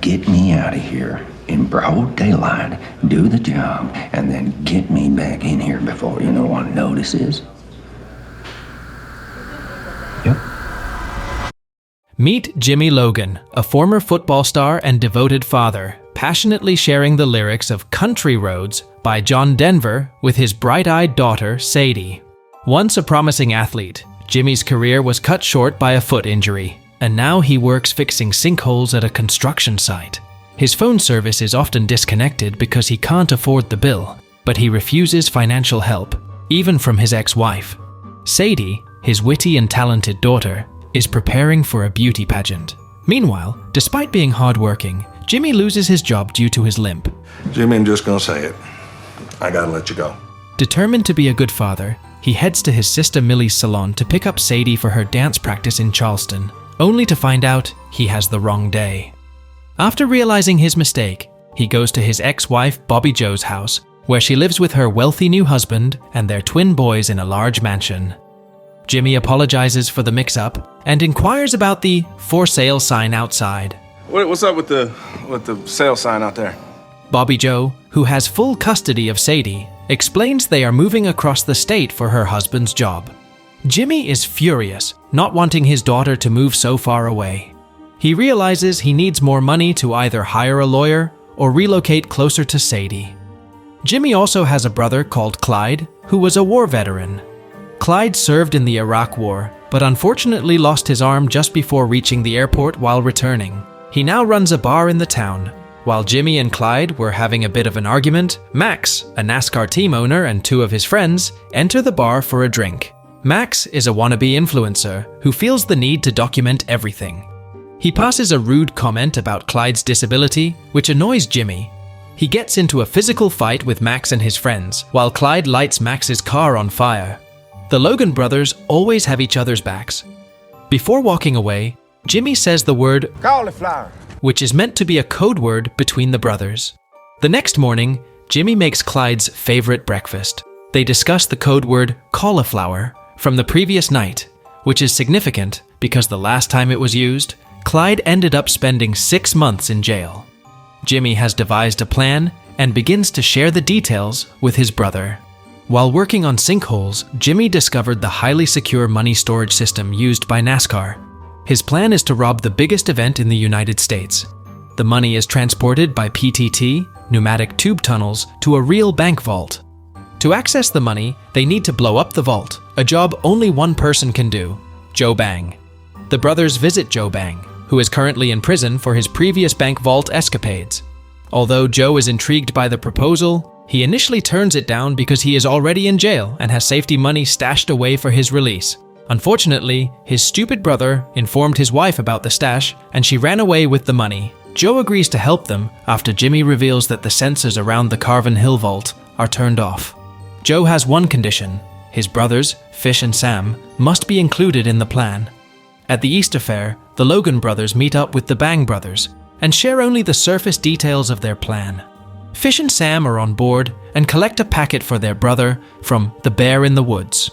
get me out of here in broad daylight, do the job, and then get me back in here before anyone notices. Yep. Meet Jimmy Logan, a former football star and devoted father, passionately sharing the lyrics of Country Roads by John Denver with his bright-eyed daughter, Sadie. Once a promising athlete, Jimmy's career was cut short by a foot injury, and now he works fixing sinkholes at a construction site. His phone service is often disconnected because he can't afford the bill, but he refuses financial help, even from his ex-wife. Sadie, his witty and talented daughter, is preparing for a beauty pageant. Meanwhile, despite being hardworking, Jimmy loses his job due to his limp. Jimmy, I'm just gonna say it. I gotta let you go. Determined to be a good father, he heads to his sister Millie's salon to pick up Sadie for her dance practice in Charleston, only to find out he has the wrong day. After realizing his mistake, he goes to his ex-wife Bobby Jo's house, where she lives with her wealthy new husband and their twin boys in a large mansion. Jimmy apologizes for the mix-up and inquires about the for sale sign outside. What's up with the sale sign out there? Bobby Jo, who has full custody of Sadie, explains they are moving across the state for her husband's job. Jimmy is furious, not wanting his daughter to move so far away. He realizes he needs more money to either hire a lawyer or relocate closer to Sadie. Jimmy also has a brother called Clyde, who was a war veteran. Clyde served in the Iraq War, but unfortunately lost his arm just before reaching the airport while returning. He now runs a bar in the town. While Jimmy and Clyde were having a bit of an argument, Max, a NASCAR team owner, and two of his friends enter the bar for a drink. Max is a wannabe influencer who feels the need to document everything. He passes a rude comment about Clyde's disability, which annoys Jimmy. He gets into a physical fight with Max and his friends, while Clyde lights Max's car on fire. The Logan brothers always have each other's backs. Before walking away, Jimmy says the word cauliflower, which is meant to be a code word between the brothers. The next morning, Jimmy makes Clyde's favorite breakfast. They discuss the code word cauliflower from the previous night, which is significant because the last time it was used, Clyde ended up spending 6 months in jail. Jimmy has devised a plan and begins to share the details with his brother. While working on sinkholes, Jimmy discovered the highly secure money storage system used by NASCAR. His plan is to rob the biggest event in the United States. The money is transported by PTT, pneumatic tube tunnels, to a real bank vault. To access the money, they need to blow up the vault, a job only one person can do, Joe Bang. The brothers visit Joe Bang, who is currently in prison for his previous bank vault escapades. Although Joe is intrigued by the proposal, he initially turns it down because he is already in jail and has safety money stashed away for his release. Unfortunately, his stupid brother informed his wife about the stash and she ran away with the money. Joe agrees to help them after Jimmy reveals that the sensors around the Carvin Hill vault are turned off. Joe has one condition: his brothers, Fish and Sam, must be included in the plan. At the Easter Fair, the Logan brothers meet up with the Bang brothers and share only the surface details of their plan. Fish and Sam are on board and collect a packet for their brother from the Bear in the Woods.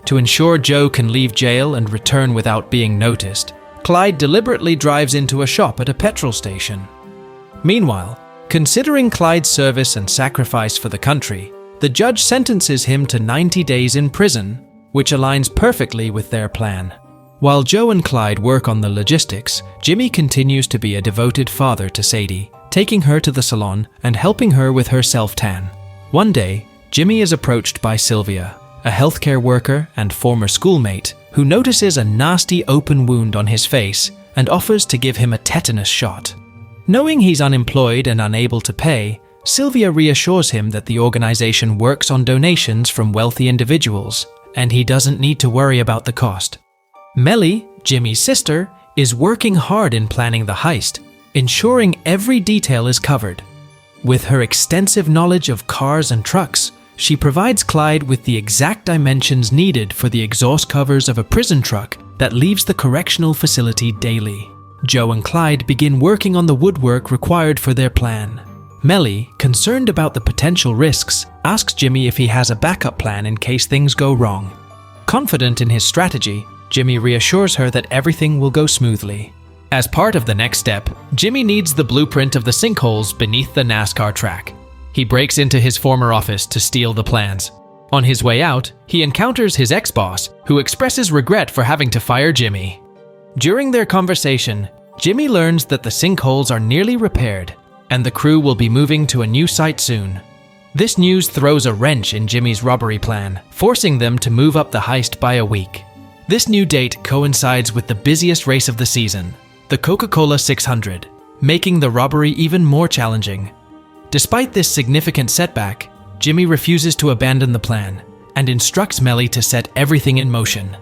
To ensure Joe can leave jail and return without being noticed, Clyde deliberately drives into a shop at a petrol station. Meanwhile, considering Clyde's service and sacrifice for the country, the judge sentences him to 90 days in prison, which aligns perfectly with their plan. While Joe and Clyde work on the logistics, Jimmy continues to be a devoted father to Sadie, taking her to the salon and helping her with her self-tan. One day, Jimmy is approached by Sylvia, a healthcare worker and former schoolmate, who notices a nasty open wound on his face and offers to give him a tetanus shot. Knowing he's unemployed and unable to pay, Sylvia reassures him that the organization works on donations from wealthy individuals, and he doesn't need to worry about the cost. Melly, Jimmy's sister, is working hard in planning the heist, ensuring every detail is covered. With her extensive knowledge of cars and trucks, she provides Clyde with the exact dimensions needed for the exhaust covers of a prison truck that leaves the correctional facility daily. Joe and Clyde begin working on the woodwork required for their plan. Melly, concerned about the potential risks, asks Jimmy if he has a backup plan in case things go wrong. Confident in his strategy, Jimmy reassures her that everything will go smoothly. As part of the next step, Jimmy needs the blueprint of the sinkholes beneath the NASCAR track. He breaks into his former office to steal the plans. On his way out, he encounters his ex-boss, who expresses regret for having to fire Jimmy. During their conversation, Jimmy learns that the sinkholes are nearly repaired, and the crew will be moving to a new site soon. This news throws a wrench in Jimmy's robbery plan, forcing them to move up the heist by a week. This new date coincides with the busiest race of the season, the Coca-Cola 600, making the robbery even more challenging. Despite this significant setback, Jimmy refuses to abandon the plan and instructs Melly to set everything in motion.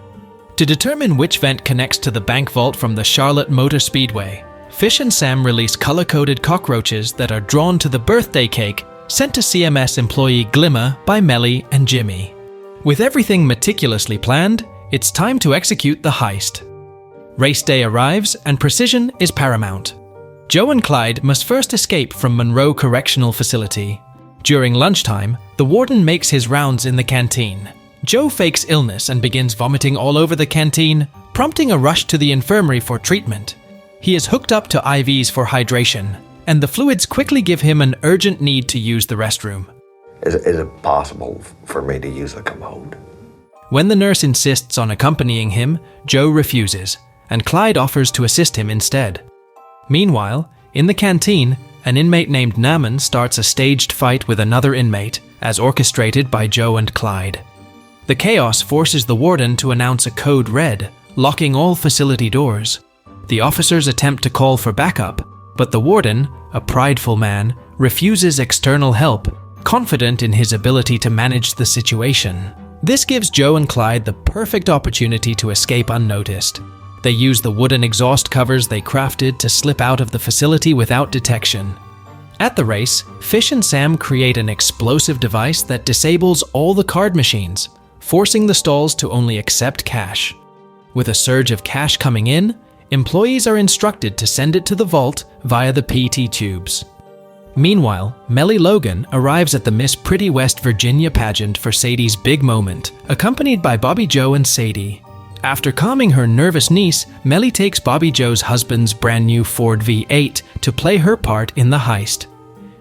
To determine which vent connects to the bank vault from the Charlotte Motor Speedway, Fish and Sam release color-coded cockroaches that are drawn to the birthday cake sent to CMS employee Glimmer by Melly and Jimmy. With everything meticulously planned, it's time to execute the heist. Race day arrives and precision is paramount. Joe and Clyde must first escape from Monroe Correctional Facility. During lunchtime, the warden makes his rounds in the canteen. Joe fakes illness and begins vomiting all over the canteen, prompting a rush to the infirmary for treatment. He is hooked up to IVs for hydration, and the fluids quickly give him an urgent need to use the restroom. Is it possible for me to use a commode? When the nurse insists on accompanying him, Joe refuses, and Clyde offers to assist him instead. Meanwhile, in the canteen, an inmate named Naaman starts a staged fight with another inmate, as orchestrated by Joe and Clyde. The chaos forces the warden to announce a code red, locking all facility doors. The officers attempt to call for backup, but the warden, a prideful man, refuses external help, confident in his ability to manage the situation. This gives Joe and Clyde the perfect opportunity to escape unnoticed. They use the wooden exhaust covers they crafted to slip out of the facility without detection. At the race, Fish and Sam create an explosive device that disables all the card machines, forcing the stalls to only accept cash. With a surge of cash coming in, employees are instructed to send it to the vault via the PT tubes. Meanwhile, Melly Logan arrives at the Miss Pretty West Virginia pageant for Sadie's big moment, accompanied by Bobby Joe and Sadie. After calming her nervous niece, Melly takes Bobby Joe's husband's brand new Ford V8 to play her part in the heist.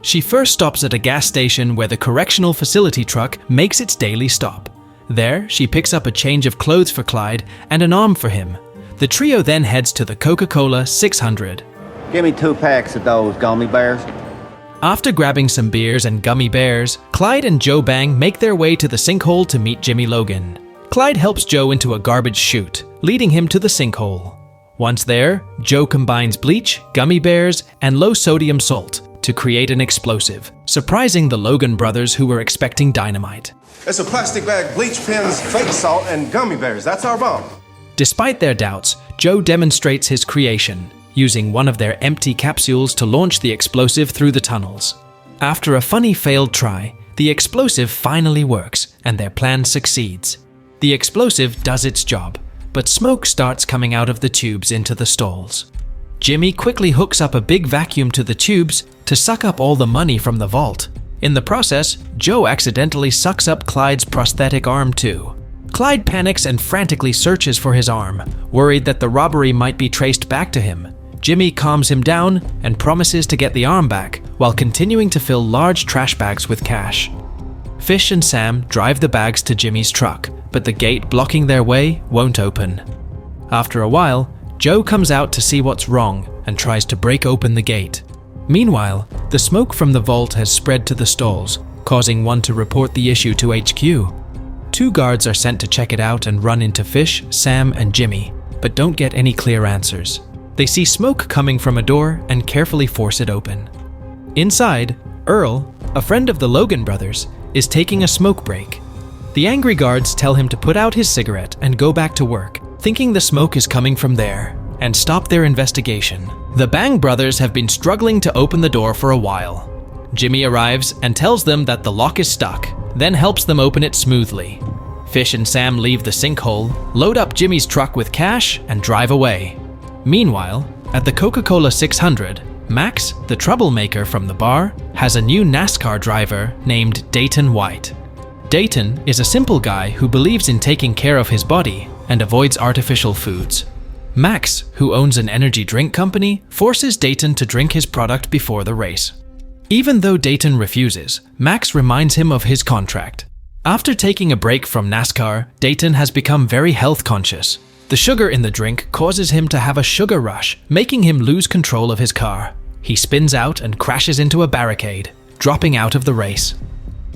She first stops at a gas station where the correctional facility truck makes its daily stop. There, she picks up a change of clothes for Clyde and an arm for him. The trio then heads to the Coca-Cola 600. Give me 2 packs of those gummy bears. After grabbing some beers and gummy bears, Clyde and Joe Bang make their way to the sinkhole to meet Jimmy Logan. Clyde helps Joe into a garbage chute, leading him to the sinkhole. Once there, Joe combines bleach, gummy bears, and low-sodium salt to create an explosive, surprising the Logan brothers who were expecting dynamite. It's a plastic bag, bleach pins, fake salt, and gummy bears. That's our bomb. Despite their doubts, Joe demonstrates his creation, using one of their empty capsules to launch the explosive through the tunnels. After a funny failed try, the explosive finally works, and their plan succeeds. The explosive does its job, but smoke starts coming out of the tubes into the stalls. Jimmy quickly hooks up a big vacuum to the tubes to suck up all the money from the vault. In the process, Joe accidentally sucks up Clyde's prosthetic arm too. Clyde panics and frantically searches for his arm, worried that the robbery might be traced back to him. Jimmy calms him down and promises to get the arm back, while continuing to fill large trash bags with cash. Fish and Sam drive the bags to Jimmy's truck, but the gate blocking their way won't open. After a while, Joe comes out to see what's wrong and tries to break open the gate. Meanwhile, the smoke from the vault has spread to the stalls, causing one to report the issue to HQ. 2 guards are sent to check it out and run into Fish, Sam, and Jimmy, but don't get any clear answers. They see smoke coming from a door and carefully force it open. Inside, Earl, a friend of the Logan brothers, is taking a smoke break. The angry guards tell him to put out his cigarette and go back to work, thinking the smoke is coming from there, and stop their investigation. The Bang brothers have been struggling to open the door for a while. Jimmy arrives and tells them that the lock is stuck, then helps them open it smoothly. Fish and Sam leave the sinkhole, load up Jimmy's truck with cash, and drive away. Meanwhile, at the Coca-Cola 600, Max, the troublemaker from the bar, has a new NASCAR driver named Dayton White. Dayton is a simple guy who believes in taking care of his body and avoids artificial foods. Max, who owns an energy drink company, forces Dayton to drink his product before the race. Even though Dayton refuses, Max reminds him of his contract. After taking a break from NASCAR, Dayton has become very health conscious. The sugar in the drink causes him to have a sugar rush, making him lose control of his car. He spins out and crashes into a barricade, dropping out of the race.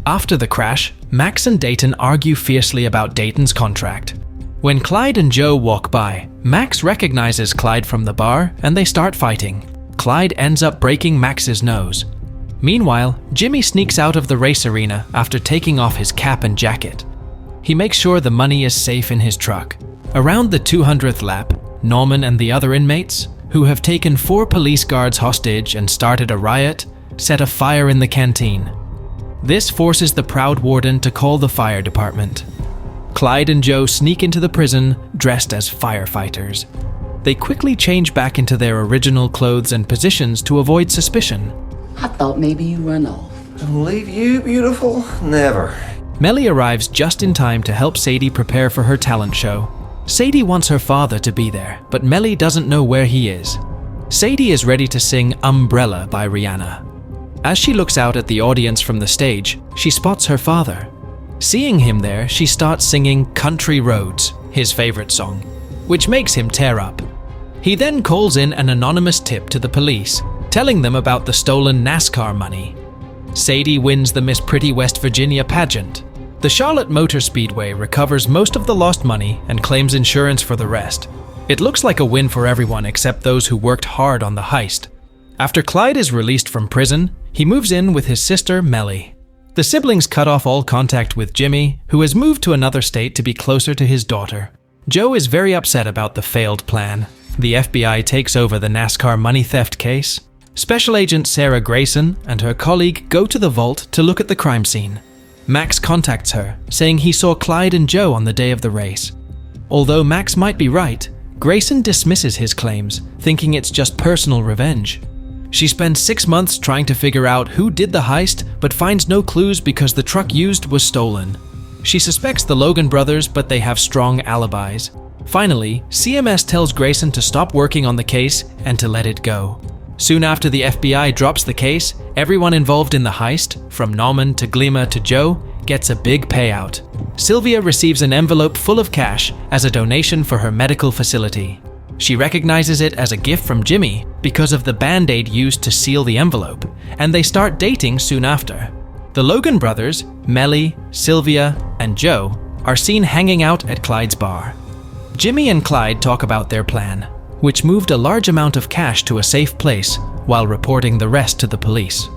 After the crash, Max and Dayton argue fiercely about Dayton's contract. When Clyde and Joe walk by, Max recognizes Clyde from the bar and they start fighting. Clyde ends up breaking Max's nose. Meanwhile, Jimmy sneaks out of the race arena after taking off his cap and jacket. He makes sure the money is safe in his truck. Around the 200th lap, Norman and the other inmates, who have taken 4 police guards hostage and started a riot, set a fire in the canteen. This forces the proud warden to call the fire department. Clyde and Joe sneak into the prison dressed as firefighters. They quickly change back into their original clothes and positions to avoid suspicion. I thought maybe you run off. Leave you, beautiful? Never. Melly arrives just in time to help Sadie prepare for her talent show. Sadie wants her father to be there, but Melly doesn't know where he is. Sadie is ready to sing Umbrella by Rihanna. As she looks out at the audience from the stage, she spots her father. Seeing him there, she starts singing Country Roads, his favorite song, which makes him tear up. He then calls in an anonymous tip to the police, telling them about the stolen NASCAR money. Sadie wins the Miss Pretty West Virginia pageant. The Charlotte Motor Speedway recovers most of the lost money and claims insurance for the rest. It looks like a win for everyone except those who worked hard on the heist. After Clyde is released from prison, he moves in with his sister Melly. The siblings cut off all contact with Jimmy, who has moved to another state to be closer to his daughter. Joe is very upset about the failed plan. The FBI takes over the NASCAR money theft case. Special Agent Sarah Grayson and her colleague go to the vault to look at the crime scene. Max contacts her, saying he saw Clyde and Joe on the day of the race. Although Max might be right, Grayson dismisses his claims, thinking it's just personal revenge. She spends 6 months trying to figure out who did the heist, but finds no clues because the truck used was stolen. She suspects the Logan brothers, but they have strong alibis. Finally, CMS tells Grayson to stop working on the case and to let it go. Soon after the FBI drops the case, everyone involved in the heist, from Norman to Glima to Joe, gets a big payout. Sylvia receives an envelope full of cash as a donation for her medical facility. She recognizes it as a gift from Jimmy because of the band-aid used to seal the envelope, and they start dating soon after. The Logan brothers, Melly, Sylvia, and Joe, are seen hanging out at Clyde's bar. Jimmy and Clyde talk about their plan, which moved a large amount of cash to a safe place while reporting the rest to the police.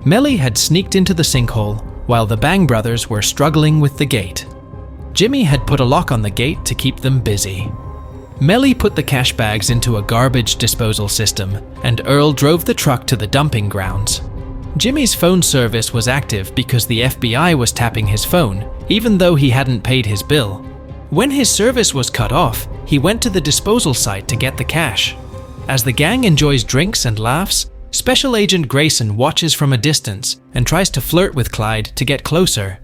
Melly had sneaked into the sinkhole while the Bang brothers were struggling with the gate. Jimmy had put a lock on the gate to keep them busy. Melly put the cash bags into a garbage disposal system, and Earl drove the truck to the dumping grounds. Jimmy's phone service was active because the FBI was tapping his phone, even though he hadn't paid his bill. When his service was cut off, he went to the disposal site to get the cash. As the gang enjoys drinks and laughs, Special Agent Grayson watches from a distance and tries to flirt with Clyde to get closer.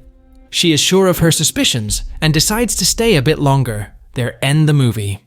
She is sure of her suspicions and decides to stay a bit longer. They end the movie.